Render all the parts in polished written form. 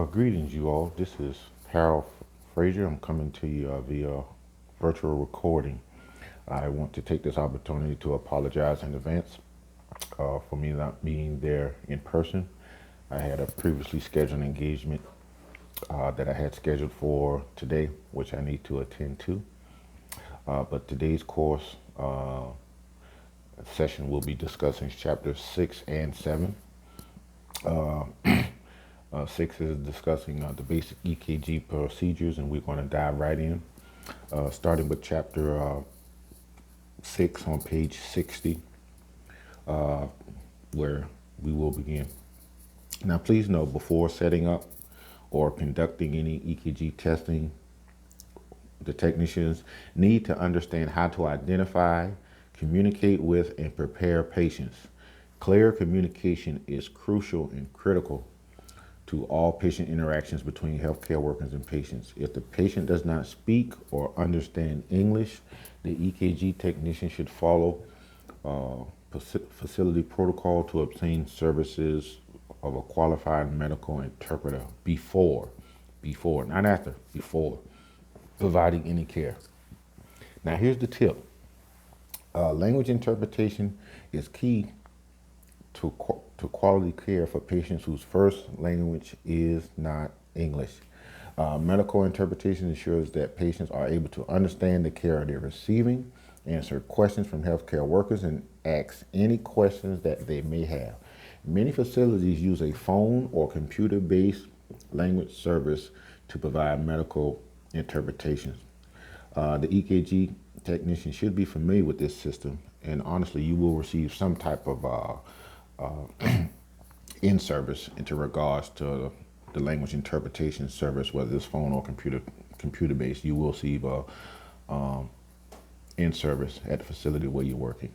Greetings, you all. This is Harold Frazier. I'm coming to you via virtual recording. I want to take this opportunity to apologize in advance for me not being there in person. I had a previously scheduled engagement that I had scheduled for today, which I need to attend to. But today's course session will be discussing chapters 6 and 7. 6 is discussing the basic EKG procedures, and we're going to dive right in, starting with chapter 6 on page 60, where we will begin. Now, please note, before setting up or conducting any EKG testing, the technicians need to understand how to identify, communicate with, and prepare patients. Clear communication is crucial and critical to all patient interactions between healthcare workers and patients. If the patient does not speak or understand English, the EKG technician should follow facility protocol to obtain services of a qualified medical interpreter before, not after, before providing any care. Now, here's the tip. Language interpretation is key to quality care for patients whose first language is not English. Medical interpretation ensures that patients are able to understand the care they're receiving, answer questions from healthcare workers, and ask any questions that they may have. Many facilities use a phone or computer-based language service to provide medical interpretations. The EKG technician should be familiar with this system, and honestly, you will receive some type of in service into regards to the language interpretation service, whether it's phone or computer based. You will receive a in service at the facility where you're working.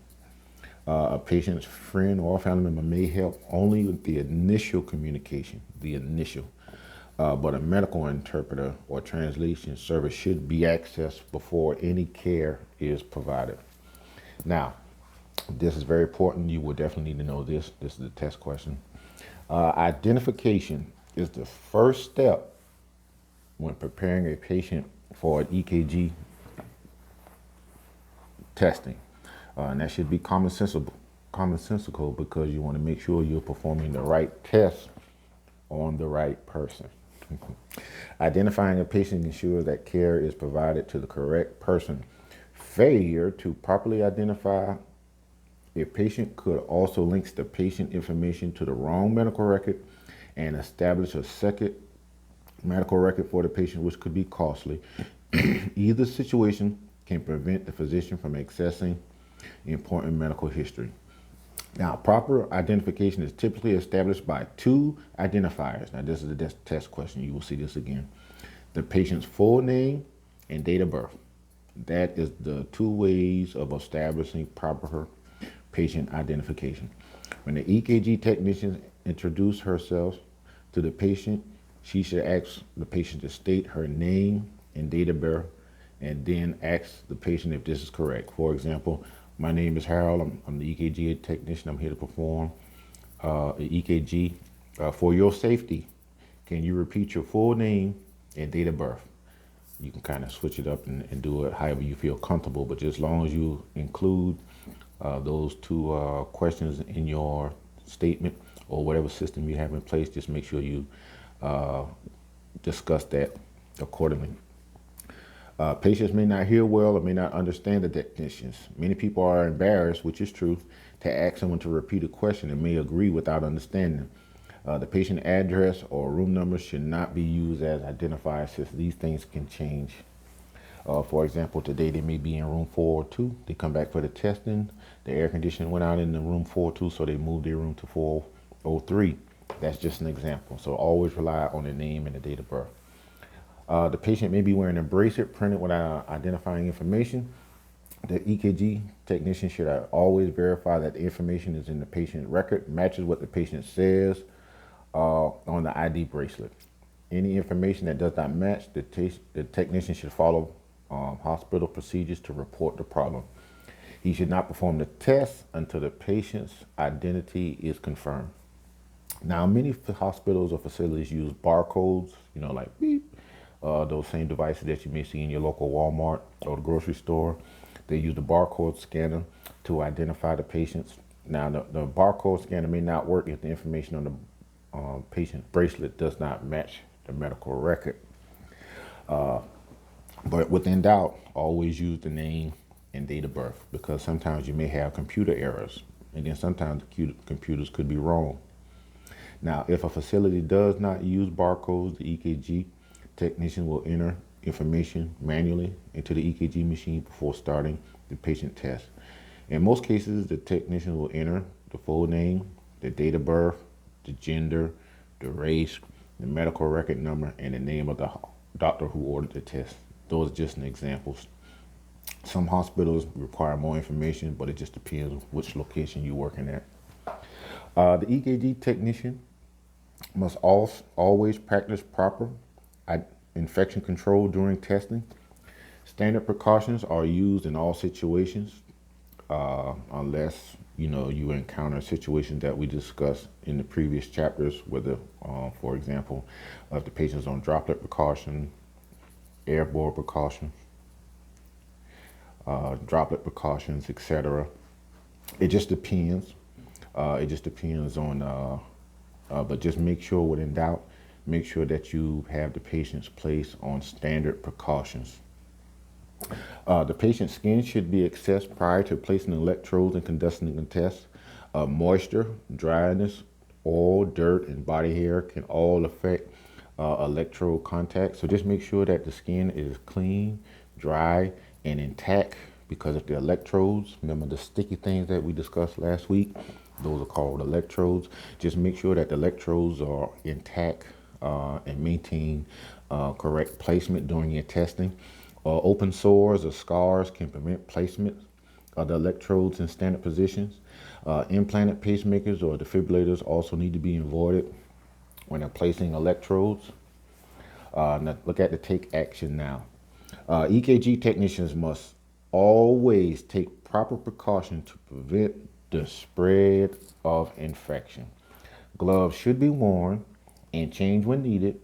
A patient's friend or family member may help only with the initial communication, but a medical interpreter or translation service should be accessed before any care is provided. Now, this is very important. You will definitely need to know this. This is the test question. Identification is the first step when preparing a patient for an EKG testing. And that should be commonsensical because you want to make sure you're performing the right test on the right person. Identifying a patient ensures that care is provided to the correct person. Failure to properly identify a patient could also link the patient information to the wrong medical record and establish a second medical record for the patient, which could be costly. Either situation can prevent the physician from accessing important medical history. Now, proper identification is typically established by two identifiers. Now, this is the test question. You will see this again. The patient's full name and date of birth. That is the two ways of establishing proper patient identification. When the EKG technician introduces herself to the patient, she should ask the patient to state her name and date of birth, and then ask the patient if this is correct. For example, my name is Harold. I'm the EKG technician. I'm here to perform an EKG. For your safety, can you repeat your full name and date of birth? You can kind of switch it up and do it however you feel comfortable, but just as long as you include those two questions in your statement or whatever system you have in place, just make sure you discuss that accordingly. Patients may not hear well or may not understand the technicians. Many people are embarrassed, which is true, to ask someone to repeat a question and may agree without understanding. The patient address or room number should not be used as identifiers, since these things can change. For example, today they may be in room 402. They come back for the testing. The air conditioning went out in the room 402, so they moved their room to 403. That's just an example. So always rely on the name and the date of birth. The patient may be wearing a bracelet printed without identifying information. The EKG technician should always verify that the information is in the patient record, matches what the patient says on the ID bracelet. Any information that does not match, the technician should follow hospital procedures to report the problem. He should not perform the test until the patient's identity is confirmed. Now, many hospitals or facilities use barcodes, like beep, those same devices that you may see in your local Walmart or the grocery store. They use the barcode scanner to identify the patients. Now, the barcode scanner may not work if the information on the patient bracelet does not match the medical record. But within doubt, always use the name and date of birth, because sometimes you may have computer errors, and then sometimes the computers could be wrong. Now, if a facility does not use barcodes, the EKG technician will enter information manually into the EKG machine before starting the patient test. In most cases, the technician will enter the full name, the date of birth, the gender, the race, the medical record number, and the name of the doctor who ordered the test. Those are just an examples. Some hospitals require more information, but it just depends which location you're working at. The EKG technician must always practice proper infection control during testing. Standard precautions are used in all situations, unless you encounter situations that we discussed in the previous chapters, whether, for example, if the patient's on droplet precaution, airborne precaution, droplet precautions, etc. It just depends. It just depends on, but just make sure, when in doubt, make sure that you have the patient's placed on standard precautions. The patient's skin should be assessed prior to placing electrodes and conducting the test. Moisture, dryness, oil, dirt, and body hair can all affect electrode contact. So just make sure that the skin is clean, dry, and intact, because if the electrodes, remember the sticky things that we discussed last week, those are called electrodes. Just make sure that the electrodes are intact and maintain correct placement during your testing. Open sores or scars can prevent placement of the electrodes in standard positions. Implanted pacemakers or defibrillators also need to be avoided when they're placing electrodes. Now look at the take action now. EKG technicians must always take proper precaution to prevent the spread of infection. Gloves should be worn and changed when needed.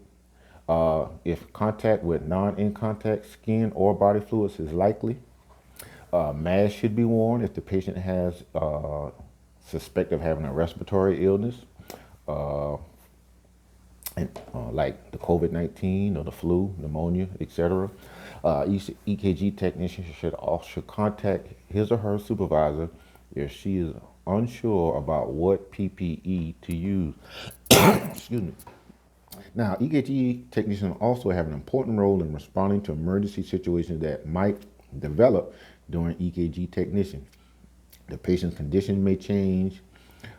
If contact with non-in-contact skin or body fluids is likely, mask should be worn if the patient has suspect of having a respiratory illness, like the COVID-19 or the flu, pneumonia, etc. Each EKG technician should contact his or her supervisor if she is unsure about what PPE to use. Excuse me. Now, EKG technicians also have an important role in responding to emergency situations that might develop during EKG technician. The patient's condition may change,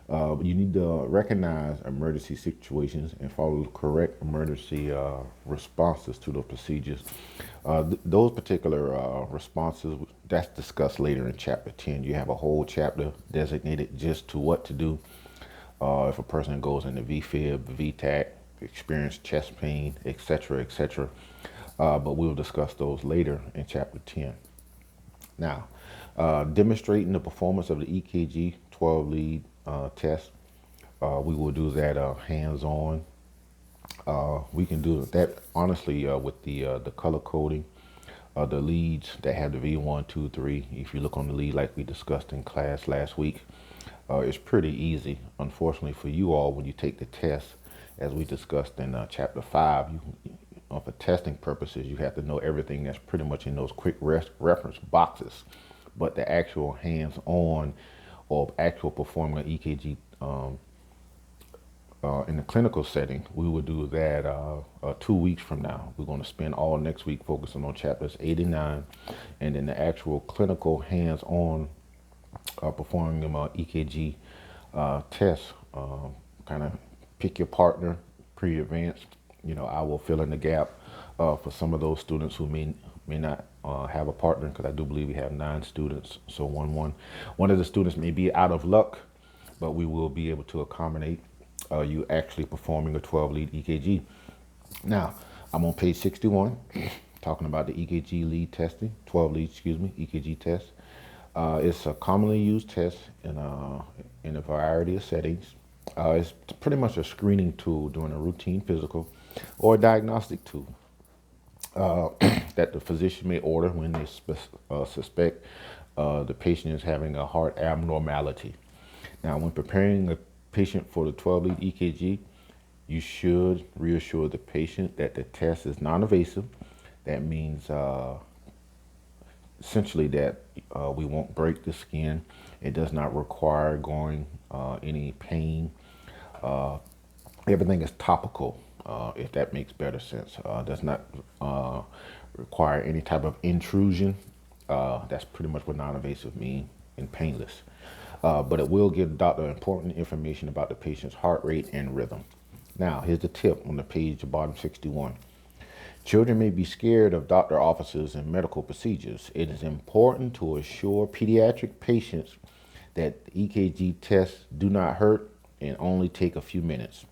but you need to recognize emergency situations and follow the correct emergency responses to those procedures. Those particular responses, that's discussed later in chapter 10. You have a whole chapter designated just to what to do if a person goes into VFib, VTAC, experience chest pain, etc., etc. But we'll discuss those later in chapter 10. Now, demonstrating the performance of the EKG 12-lead test, we will do that hands-on. We can do that honestly with the color coding. The leads that have the V1, 2, 3. If you look on the lead like we discussed in class last week, it's pretty easy. Unfortunately for you all, when you take the test, as we discussed in chapter 5, for testing purposes, you have to know everything that's pretty much in those quick reference boxes. But the actual hands-on or actual performing an EKG in the clinical setting, we will do that 2 weeks from now. We're going to spend all next week focusing on chapters 8 and 9, and then the actual clinical hands-on performing them EKG tests. Kind of pick your partner pre-advanced. I will fill in the gap for some of those students who may not have a partner, because I do believe we have 9 students. So one of the students may be out of luck, but we will be able to accommodate you actually performing a 12-lead EKG. Now, I'm on page 61, talking about the EKG lead testing, 12-lead, EKG test. It's a commonly used test in a variety of settings. It's pretty much a screening tool during a routine physical or a diagnostic tool that the physician may order when they suspect the patient is having a heart abnormality. Now, when preparing a patient for the 12 lead EKG, you should reassure the patient that the test is non-invasive. That means essentially that we won't break the skin. It does not require going any pain. Everything is topical, if that makes better sense. Does not require any type of intrusion. That's pretty much what non-invasive means, and painless. But it will give the doctor important information about the patient's heart rate and rhythm. Now, here's the tip on the page, the bottom 61. Children may be scared of doctor offices and medical procedures. It is important to assure pediatric patients that the EKG tests do not hurt and only take a few minutes.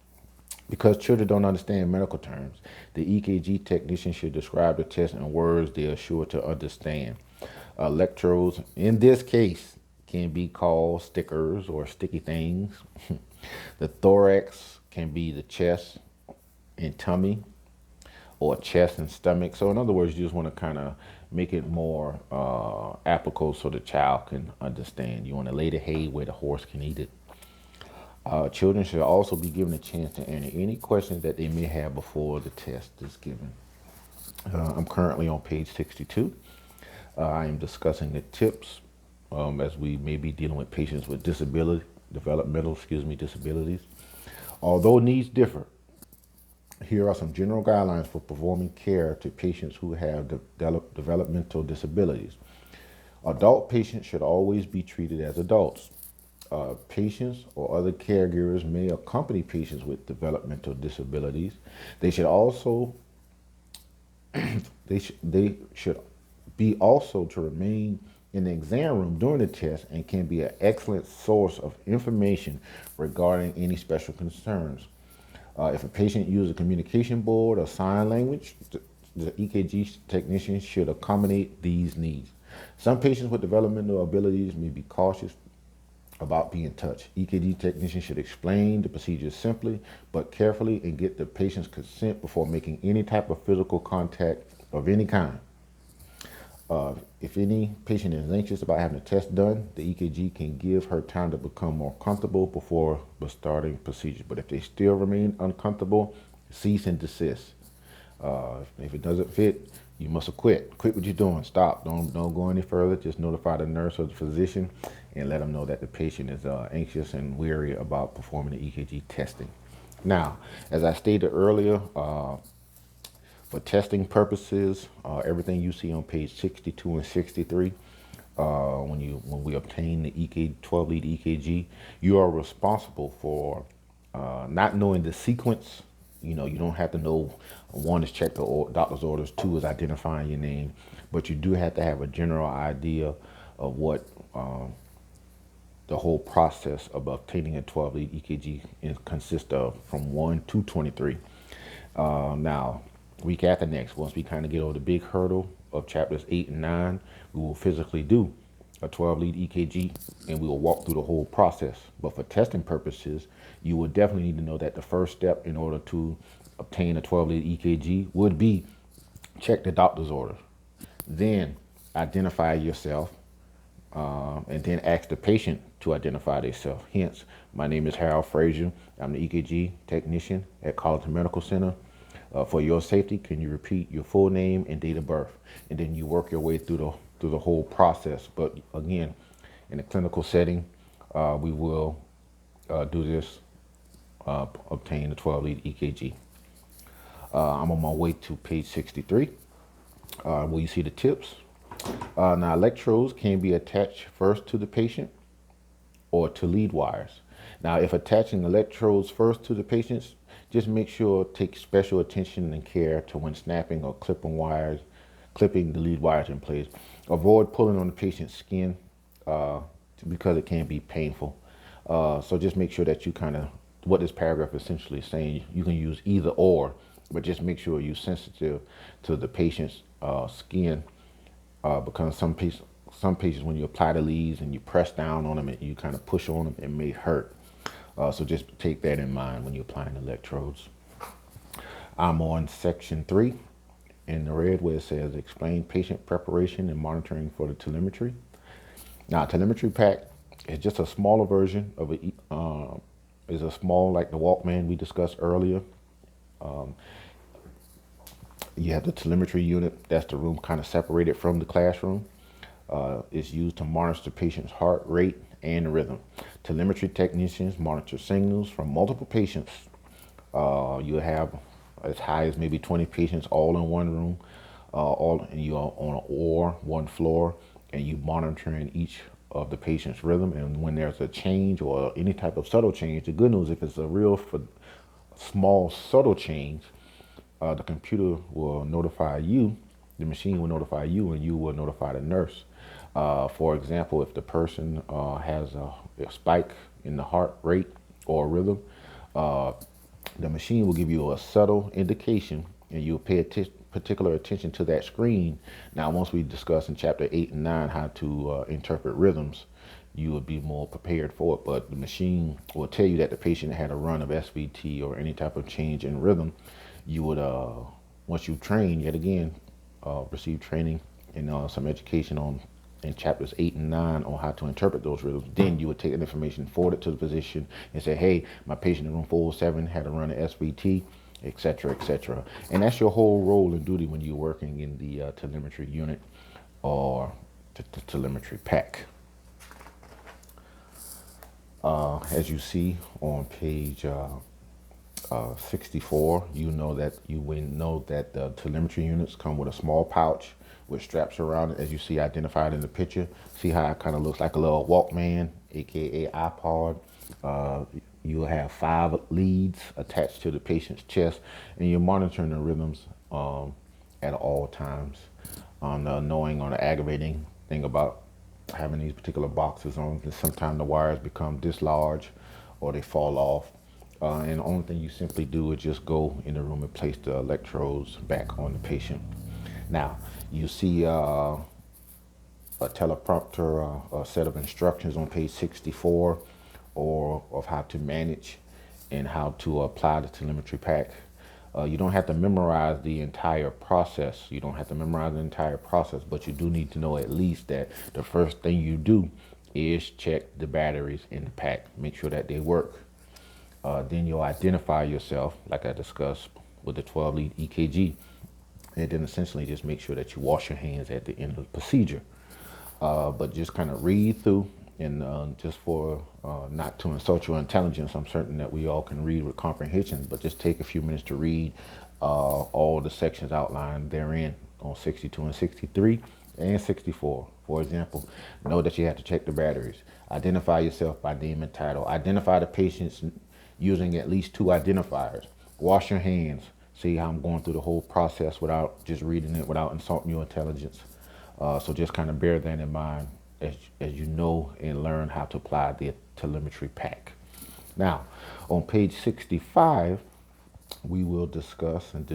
Because children don't understand medical terms, the EKG technician should describe the test in words they are sure to understand. Electrodes, in this case, can be called stickers or sticky things. The thorax can be the chest and tummy, or chest and stomach. So in other words, you just want to kind of make it more applicable so the child can understand. You want to lay the hay where the horse can eat it. Children should also be given a chance to answer any questions that they may have before the test is given. I'm currently on page 62. I am discussing the tips as we may be dealing with patients with developmental disabilities. Although needs differ, here are some general guidelines for performing care to patients who have developmental disabilities. Adult patients should always be treated as adults. Patients or other caregivers may accompany patients with developmental disabilities. They should also they should be also to remain in the exam room during the test and can be an excellent source of information regarding any special concerns. If a patient uses a communication board or sign language, the EKG technician should accommodate these needs. Some patients with developmental abilities may be cautious about being touched. EKG technicians should explain the procedure simply but carefully and get the patient's consent before making any type of physical contact of any kind. If any patient is anxious about having a test done, the EKG can give her time to become more comfortable before starting procedure. But if they still remain uncomfortable, cease and desist. If it doesn't fit, you must have quit. Quit what you're doing. Stop. Don't go any further. Just notify the nurse or the physician and let them know that the patient is anxious and weary about performing the EKG testing. Now, as I stated earlier, for testing purposes, everything you see on page 62 and 63, when we obtain the 12 lead EKG, you are responsible for not knowing the sequence. You don't have to know. One is check the doctor's orders. Two is identifying your name, but you do have to have a general idea of what the whole process of obtaining a 12 lead EKG consists of, from 1 to 23. Now, week after next, once we kind of get over the big hurdle of chapters 8 and 9, we will physically do a 12 lead EKG and we will walk through the whole process. But for testing purposes, you will definitely need to know that the first step in order to obtain a 12 lead EKG would be check the doctor's order, then identify yourself, and then ask the patient to identify themselves. Hence, my name is Harold Frazier. I'm the EKG technician at Colleton Medical Center. For your safety, can you repeat your full name and date of birth? And then you work your way through the whole process. But again, in a clinical setting, we will do this, obtain the 12 lead EKG. I'm on my way to page 63, where you see the tips. Now, electrodes can be attached first to the patient or to lead wires. Now, if attaching electrodes first to the patients, just make sure take special attention and care to when snapping or clipping the lead wires in place. Avoid pulling on the patient's skin because it can be painful. So just make sure that you what this paragraph essentially is saying, you can use either or, but just make sure you're sensitive to the patient's skin, because some patients, when you apply the leads and you press down on them and you kind of push on them, it may hurt. So just take that in mind when you're applying electrodes. I'm on section 3 in the red where it says explain patient preparation and monitoring for the telemetry. Now, telemetry pack is just a smaller version of is a small like the Walkman we discussed earlier. You have the telemetry unit. That's the room kind of separated from the classroom. It's used to monitor the patient's heart rate and rhythm. Telemetry technicians monitor signals from multiple patients. You have as high as maybe 20 patients all in one room, and you are on one floor, and you monitoring each of the patient's rhythm. And when there's a change or any type of subtle change, the good news, if it's a real small subtle change, the computer will notify you, the machine will notify you, and you will notify the nurse. For example, if the person has a spike in the heart rate or rhythm, the machine will give you a subtle indication, and you'll pay particular attention to that screen. Now, once we discuss in chapter 8 and 9 how to interpret rhythms, you will be more prepared for it. But the machine will tell you that the patient had a run of SVT or any type of change in rhythm. You would, once you train, yet again, receive training and some education on in chapters 8 and 9 on how to interpret those rhythms. Then you would take that information, forward it to the physician, and say, hey, my patient in room 407 had a run of SVT, etc., etc. And that's your whole role and duty when you're working in the telemetry unit or the telemetry pack. As you see on page 64, you know that the telemetry units come with a small pouch with straps around it, as you see identified in the picture. See how it kind of looks like a little Walkman, aka iPod. You'll have 5 leads attached to the patient's chest, and you're monitoring the rhythms at all times. Knowing on the aggravating thing about having these particular boxes on, because sometimes the wires become this large or they fall off. And the only thing you simply do is just go in the room and place the electrodes back on the patient. Now, you see a teleprompter, a set of instructions on page 64, or of how to manage and how to apply the telemetry pack. You don't have to memorize the entire process. But you do need to know at least that the first thing you do is check the batteries in the pack. Make sure that they work. Then you'll identify yourself, like I discussed with the 12-lead EKG. And then essentially just make sure that you wash your hands at the end of the procedure. But just kind of read through, and just for not to insult your intelligence, I'm certain that we all can read with comprehension, but just take a few minutes to read all the sections outlined therein on 62 and 63 and 64. For example, know that you have to check the batteries. Identify yourself by name and title. Identify the patients using at least 2 identifiers. Wash your hands. See how I'm going through the whole process without just reading it, without insulting your intelligence. So just kind of bear that in mind as you know and learn how to apply the telemetry pack. Now, on page 65, we will discuss and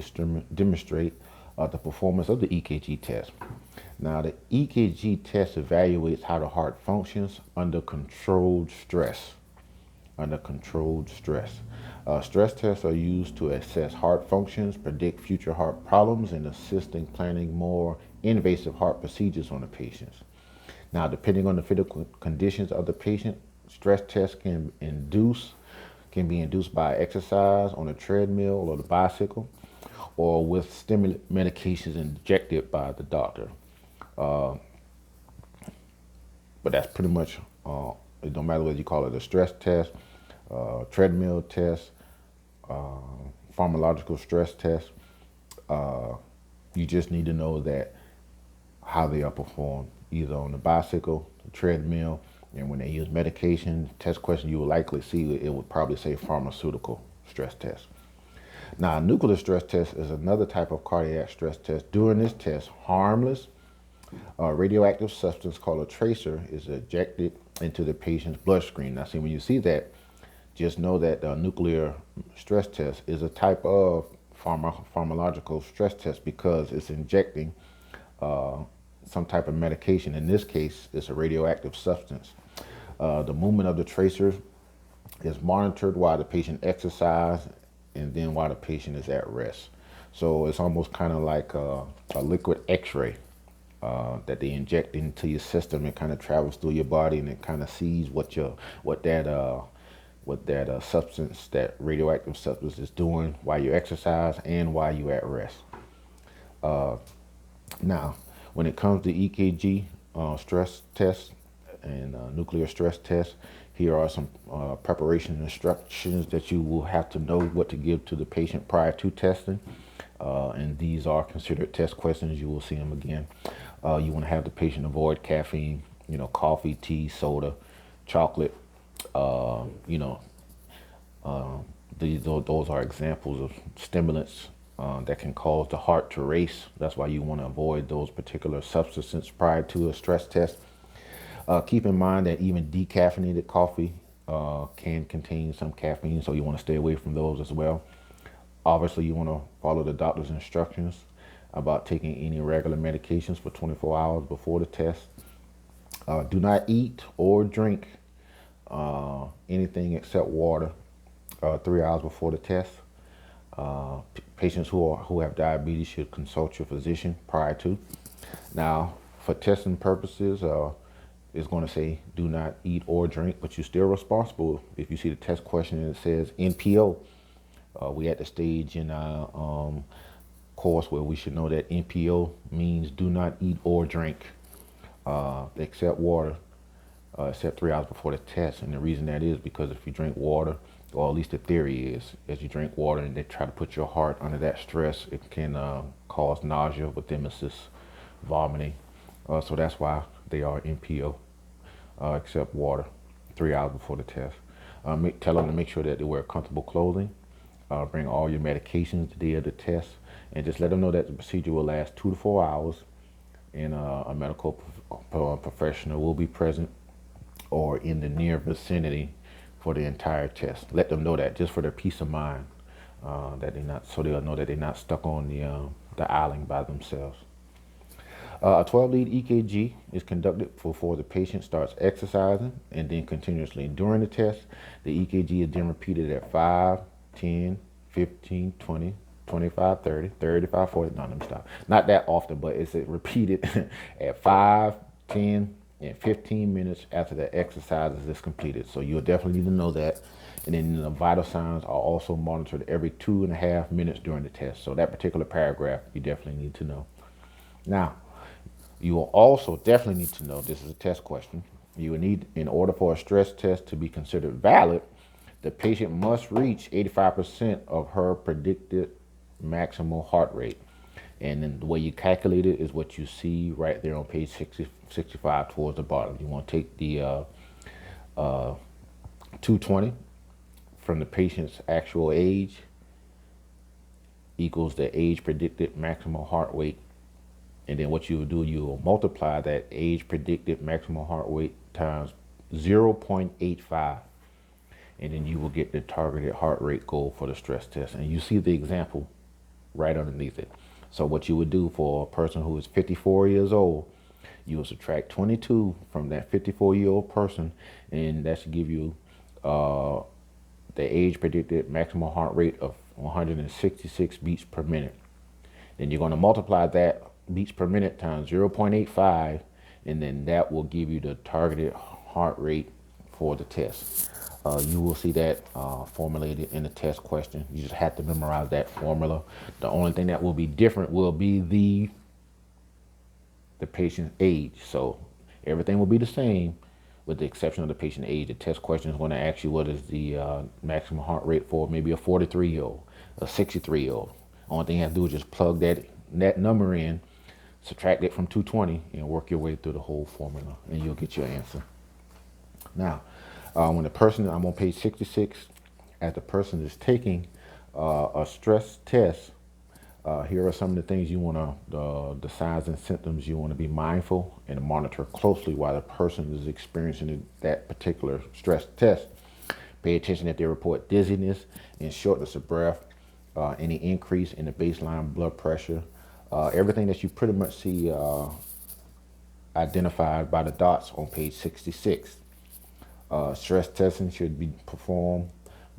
demonstrate the performance of the EKG test. Now, the EKG test evaluates how the heart functions under controlled stress. Stress tests are used to assess heart functions, predict future heart problems, and assist in planning more invasive heart procedures on the patients. Now, depending on the physical conditions of the patient, stress tests can be induced by exercise on a treadmill or the bicycle, or with stimulant medications injected by the doctor. But that's pretty much, it don't matter whether you call it a stress test, treadmill test, pharmacological stress test. You just need to know that how they are performed, either on the bicycle, the treadmill, and when they use medication, test question you will likely see, it would probably say pharmaceutical stress test. Now, a nuclear stress test is another type of cardiac stress test. During this test, harmless radioactive substance called a tracer is ejected into the patient's bloodstream. Now, see, when you see that, just know that the nuclear stress test is a type of pharmacological stress test because it's injecting some type of medication. In this case, it's a radioactive substance. The movement of the tracer It's monitored while the patient exercises and then while the patient is at rest. So it's almost kind of like a liquid x-ray that they inject into your system. It kind of travels through your body and it kind of sees what that substance, that radioactive substance, is doing while you exercise and while you're at rest. Now, when it comes to EKG stress tests and nuclear stress tests, here are some preparation instructions that you will have to know what to give to the patient prior to testing. And these are considered test questions. You will see them again. You want to have the patient avoid caffeine, coffee, tea, soda, chocolate. Uh, you know, those are examples of stimulants that can cause the heart to race. That's why you want to avoid those particular substances prior to a stress test. Keep in mind that even decaffeinated coffee can contain some caffeine, so you want to stay away from those as well. Obviously, you want to follow the doctor's instructions about taking any regular medications for 24 hours before the test. Do not eat or drink anything except water 3 hours before the test. Patients who have diabetes should consult your physician prior to. Now, for testing purposes, it's going to say do not eat or drink, but you're still responsible. If you see the test question and it says NPO, we at the stage in our course where we should know that NPO means do not eat or drink except water, except 3 hours before the test. And the reason that is because if you drink water, or at least the theory is, as you drink water and they try to put your heart under that stress, it can cause nausea with emesis, vomiting. So that's why they are NPO, except water, 3 hours before the test. Tell them to make sure that they wear comfortable clothing. Bring all your medications the day of the test, and just let them know that the procedure will last 2 to 4 hours, and a medical professional will be present or in the near vicinity for the entire test. Let them know that just for their peace of mind, that they'll know that they're not stuck on the island by themselves. A 12-lead EKG is conducted before the patient starts exercising and then continuously during the test. The EKG is then repeated at 5, 10, 15, 20, 25, 30, 35, 40. No, let me stop. Not that often, but it's repeated at 5, 10, and 15 minutes after the exercises is completed. So you'll definitely need to know that. And then the vital signs are also monitored every 2.5 minutes during the test. So that particular paragraph, you definitely need to know. Now, you will also definitely need to know, this is a test question, you will need, in order for a stress test to be considered valid, the patient must reach 85% of her predicted maximal heart rate. And then the way you calculate it is what you see right there on page 65 towards the bottom. You want to take the 220 from the patient's actual age equals the age predicted maximal heart rate. And then what you will do, you will multiply that age predicted maximal heart rate times 0.85. And then you will get the targeted heart rate goal for the stress test. And you see the example right underneath it. So what you would do for a person who is 54 years old, you will subtract 22 from that 54-year-old person, and that should give you the age predicted maximal heart rate of 166 beats per minute. Then you're going to multiply that beats per minute times 0.85, and then that will give you the targeted heart rate for the test. You will see that formulated in the test question. You just have to memorize that formula. The only thing that will be different will be the patient's age. So everything will be the same with the exception of the patient age. The test question is going to ask you what is the maximum heart rate for maybe a 43-year-old, a 63-year-old. Only thing you have to do is just plug that number in, subtract it from 220, and work your way through the whole formula, and you'll get your answer. Now, when the person, I'm on page 66, as the person is taking a stress test, here are some of the things you want to, the signs and symptoms you want to be mindful and monitor closely while the person is experiencing that particular stress test. Pay attention that they report dizziness and shortness of breath, any increase in the baseline blood pressure, everything that you pretty much see identified by the dots on page 66. Stress testing should be performed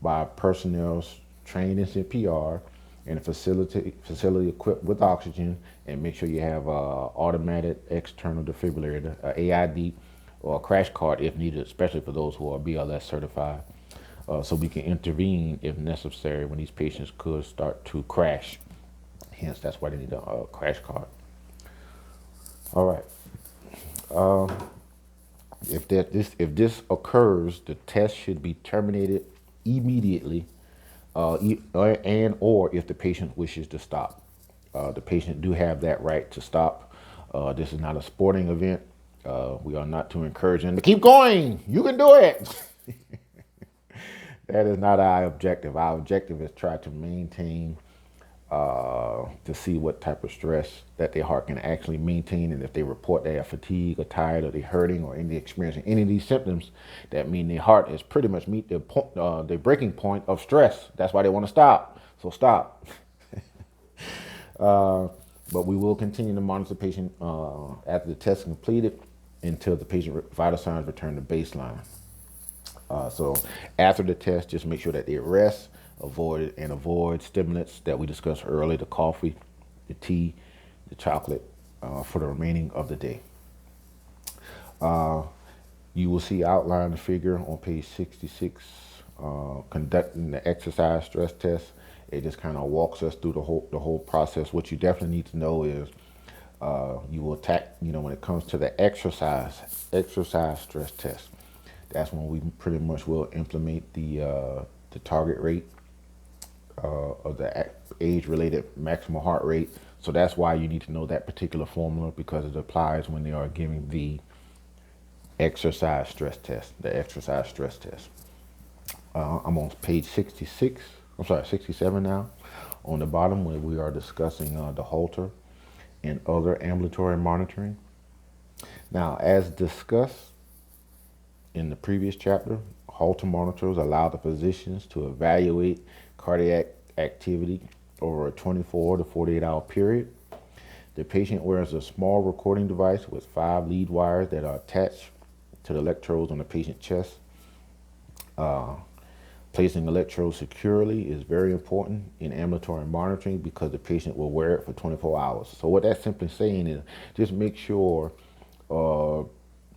by personnel trained in CPR in a facility equipped with oxygen, and make sure you have automatic external defibrillator, AID, or a crash cart if needed, especially for those who are BLS certified, so we can intervene if necessary when these patients could start to crash. Hence, that's why they need a crash cart. All right. If this occurs, the test should be terminated immediately, and or if the patient wishes to stop. The patient do have that right to stop. This is not a sporting event. We are not to encourage them to keep going. You can do it. That is not our objective. Our objective is try to maintain, to see what type of stress that their heart can actually maintain, and if they report they are fatigued or tired or they're hurting or any experiencing any of these symptoms, that mean their heart is pretty much meet the breaking point of stress. That's why they want to stop. So stop. But we will continue to monitor the patient after the test is completed until the patient vital signs return to baseline. So after the test, just make sure that they rest, avoid stimulants that we discussed earlier, the coffee, the tea, the chocolate, for the remaining of the day. You will see outlined the figure on page 66, conducting the exercise stress test. It just kind of walks us through the whole process. What you definitely need to know is you will attack, when it comes to the exercise stress test. That's when we pretty much will implement the target rate of the age-related maximal heart rate. So that's why you need to know that particular formula, because it applies when they are giving the exercise stress test, I'm on page 67 now. On the bottom, where we are discussing the Holter and other ambulatory monitoring. Now, as discussed in the previous chapter, Holter monitors allow the physicians to evaluate cardiac activity over a 24 to 48 hour period. The patient wears a small recording device with 5 lead wires that are attached to the electrodes on the patient's chest. Placing electrodes securely is very important in ambulatory monitoring because the patient will wear it for 24 hours. So what that's simply saying is just make sure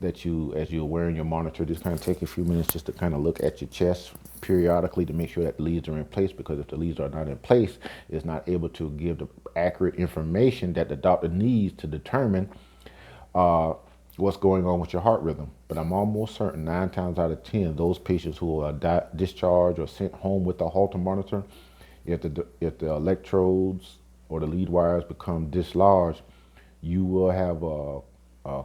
that you, as you're wearing your monitor, just kind of take a few minutes just to kind of look at your chest periodically to make sure that the leads are in place, because if the leads are not in place, it's not able to give the accurate information that the doctor needs to determine what's going on with your heart rhythm. But I'm almost certain 9 times out of 10, those patients who are discharged or sent home with the Holter monitor, if the electrodes or the lead wires become dislodged, you will have a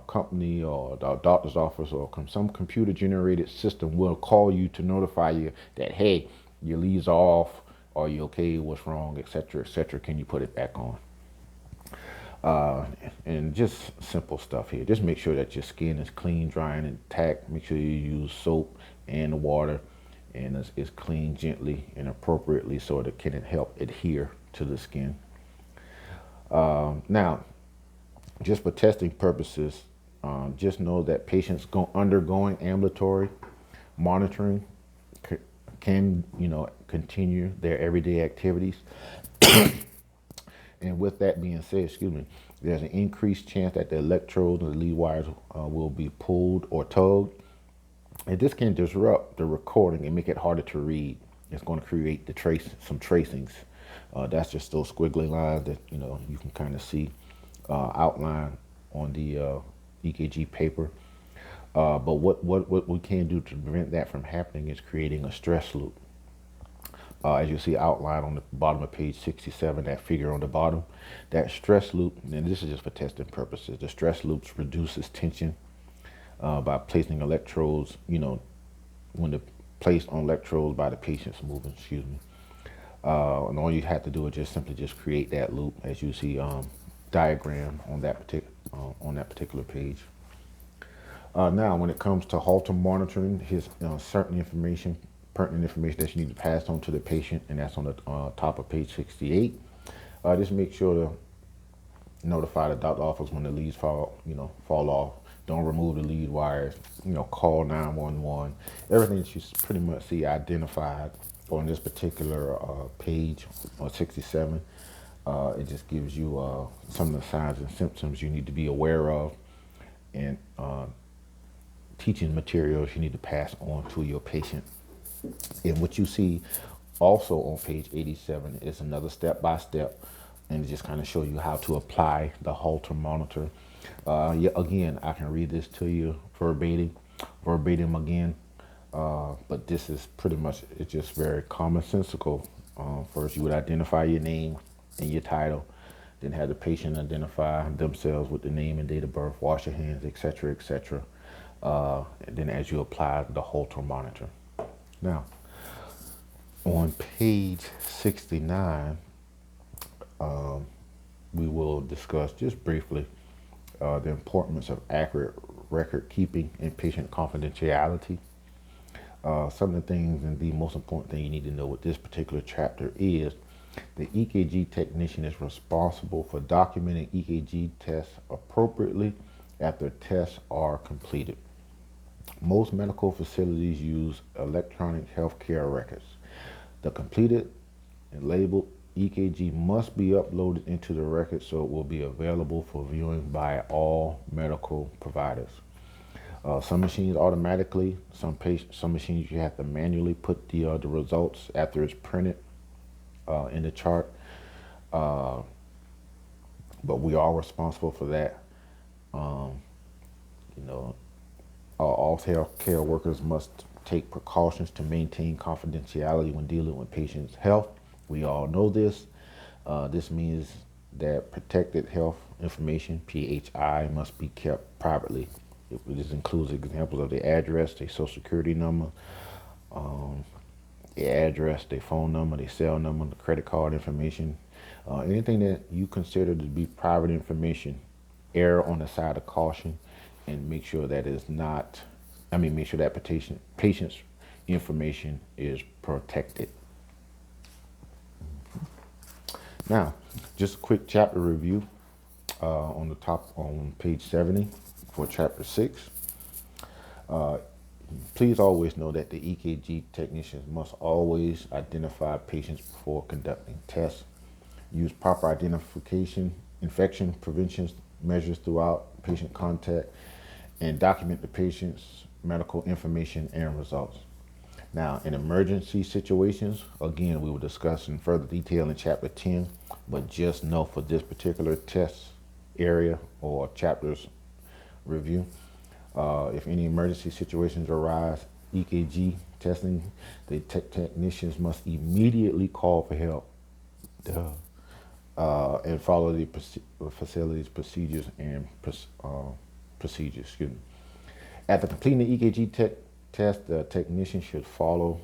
company or a doctor's office or some computer generated system will call you to notify you that, hey, your leads are off, are you okay, what's wrong, etc., etc., can you put it back on? And just simple stuff here. Just make sure that your skin is clean, dry, and intact. Make sure you use soap and water, and it's cleaned gently and appropriately so that it can help adhere to the skin. Now, just for testing purposes, just know that patients undergoing ambulatory monitoring can, continue their everyday activities. And with that being said, there's an increased chance that the electrodes and the lead wires will be pulled or tugged. And this can disrupt the recording and make it harder to read. It's going to create some tracings. That's just those squiggly lines that, you can kind of see outlined on the EKG paper. But what we can do to prevent that from happening is creating a stress loop. As you see outlined on the bottom of page 67, that figure on the bottom, that stress loop, and this is just for testing purposes, the stress loops reduces tension by placing electrodes, when they're placed on electrodes by the patient's moving, and all you have to do is just simply create that loop, as you see diagram on that particular page. Now, when it comes to Holter monitoring, here's certain pertinent information that you need to pass on to the patient, and that's on the top of page 68. Just make sure to notify the doctor office when the leads fall off. Don't remove the lead wires. Call 911. Everything that you pretty much see identified on this particular page on 67. It just gives you some of the signs and symptoms you need to be aware of, and teaching materials you need to pass on to your patient. And what you see also on page 87 is another step-by-step, and it just kind of show you how to apply the Holter monitor. Yeah, again, I can read this to you verbatim again, but this is pretty much, it's just very commonsensical. First, you would identify your name and your title, then have the patient identify themselves with the name and date of birth, wash your hands, etc., etc. And then as you apply the Holter monitor. Now, on page 69, we will discuss just briefly the importance of accurate record keeping and patient confidentiality. Some of the things and the most important thing you need to know with this particular chapter is the EKG technician is responsible for documenting EKG tests appropriately after tests are completed. Most medical facilities use electronic healthcare records. The completed and labeled EKG must be uploaded into the record so it will be available for viewing by all medical providers. Some machines automatically, some machines you have to manually put the results after it's printed in the chart. But we are responsible for that. All healthcare workers must take precautions to maintain confidentiality when dealing with patients' health. We all know this. This means that protected health information, PHI, must be kept privately. This includes examples of the address, their social security number, their address, their phone number, their cell number, the credit card information. Anything that you consider to be private information, err on the side of caution and make sure that make sure that patient's information is protected. Now, just a quick chapter review on the top on page 70 for chapter 6. Please always know that the EKG technicians must always identify patients before conducting tests, use proper identification, infection prevention measures throughout patient contact, and document the patient's medical information and results. Now, in emergency situations, again, we will discuss in further detail in chapter 10, but just know for this particular test area or chapter's review, if any emergency situations arise, EKG testing, the technicians must immediately call for help and follow the facility's procedures and procedures. After completing the EKG test, the technician should follow